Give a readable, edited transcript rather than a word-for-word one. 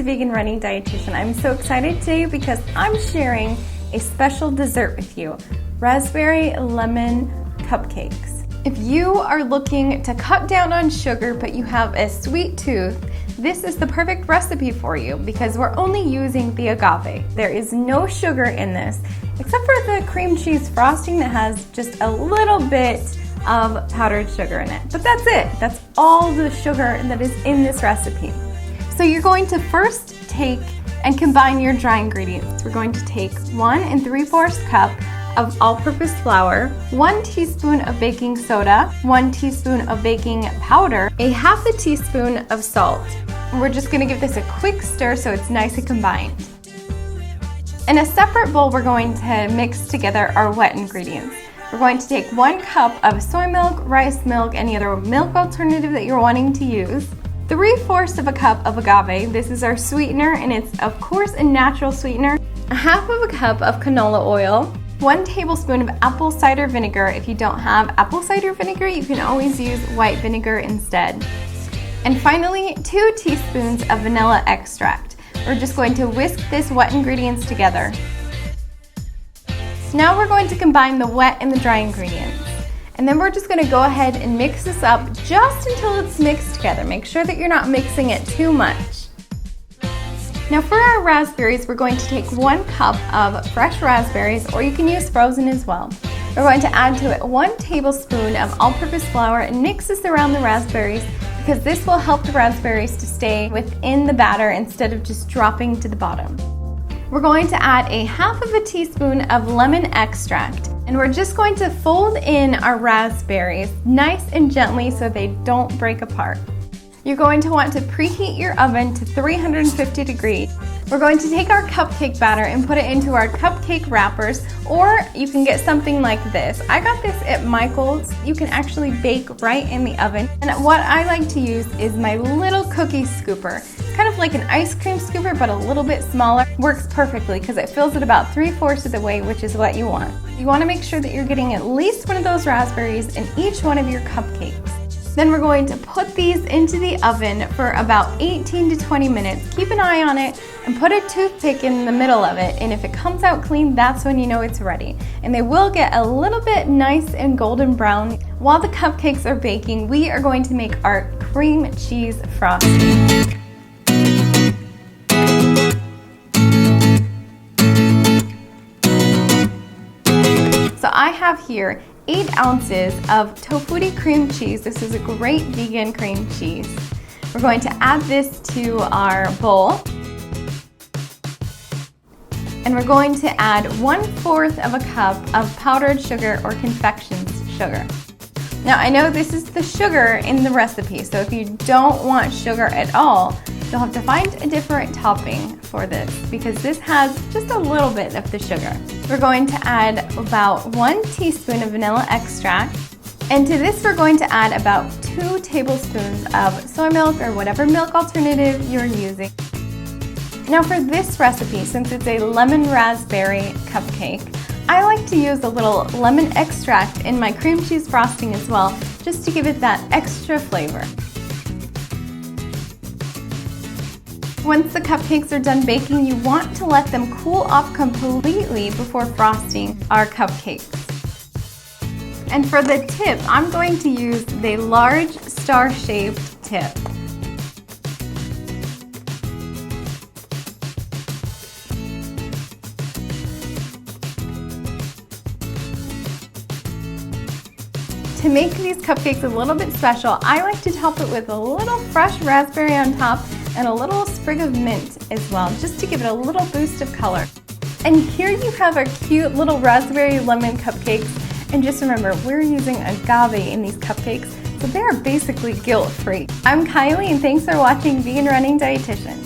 Vegan Running Dietitian. I'm so excited today because I'm sharing a special dessert with you, raspberry lemon cupcakes. If you are looking to cut down on sugar but you have a sweet tooth, this is the perfect recipe for you because we're only using the agave. There is no sugar in this except for the cream cheese frosting that has just a little bit of powdered sugar in it. But that's it. That's all the sugar that is in this recipe. So you're going to first take and combine your dry ingredients. We're going to take 1 3/4 cup of all-purpose flour, 1 teaspoon of baking soda, 1 teaspoon of baking powder, a 1/2 teaspoon of salt. And we're just gonna give this a quick stir so it's nice and combined. In a separate bowl, we're going to mix together our wet ingredients. We're going to take 1 cup of soy milk, rice milk, any other milk alternative that you're wanting to use, 3/4 cup of agave. This is our sweetener, and it's of course a natural sweetener. 1/2 cup of canola oil, 1 tablespoon of apple cider vinegar. If you don't have apple cider vinegar, you can always use white vinegar instead. And finally, 2 teaspoons of vanilla extract. We're just going to whisk this wet ingredients together. Now we're going to combine the wet and the dry ingredients. And then we're just going to go ahead and mix this up just until it's mixed together. Make sure that you're not mixing it too much. Now for our raspberries, we're going to take 1 cup of fresh raspberries, or you can use frozen as well. We're going to add to it 1 tablespoon of all-purpose flour and mix this around the raspberries because this will help the raspberries to stay within the batter instead of just dropping to the bottom. We're going to add a 1/2 teaspoon of lemon extract, and we're just going to fold in our raspberries nice and gently so they don't break apart. You're going to want to preheat your oven to 350 degrees. We're going to take our cupcake batter and put it into our cupcake wrappers, or you can get something like this. I got this at Michael's. You can actually bake right in the oven. And what I like to use is my little cookie scooper. It's kind of like an ice cream scooper, but a little bit smaller. Works perfectly because it fills it about 3/4 of the way, which is what you want. You want to make sure that you're getting at least one of those raspberries in each one of your cupcakes. Then we're going to put these into the oven for about 18 to 20 minutes. Keep an eye on it and put a toothpick in the middle of it, and if it comes out clean, that's when you know it's ready. And they will get a little bit nice and golden brown. While the cupcakes are baking, we are going to make our cream cheese frosting. So I have here 8 ounces of tofutti cream cheese. This is a great vegan cream cheese. We're going to add this to our bowl. And we're going to add 1/4 cup of powdered sugar or confections sugar. Now I know this is the sugar in the recipe, so if you don't want sugar at all, you'll have to find a different topping for this because this has just a little bit of the sugar. We're going to add about 1 teaspoon of vanilla extract, and to this we're going to add about 2 tablespoons of soy milk or whatever milk alternative you're using. Now for this recipe, since it's a lemon raspberry cupcake, I like to use a little lemon extract in my cream cheese frosting as well, just to give it that extra flavor. Once the cupcakes are done baking, you want to let them cool off completely before frosting our cupcakes. And for the tip, I'm going to use the large star-shaped tip. To make these cupcakes a little bit special, I like to top it with a little fresh raspberry on top and a little sprig of mint as well, just to give it a little boost of color. And here you have our cute little raspberry lemon cupcakes. And just remember, we're using agave in these cupcakes, so they are basically guilt-free. I'm Kylie, and thanks for watching Vegan Running Dietitian.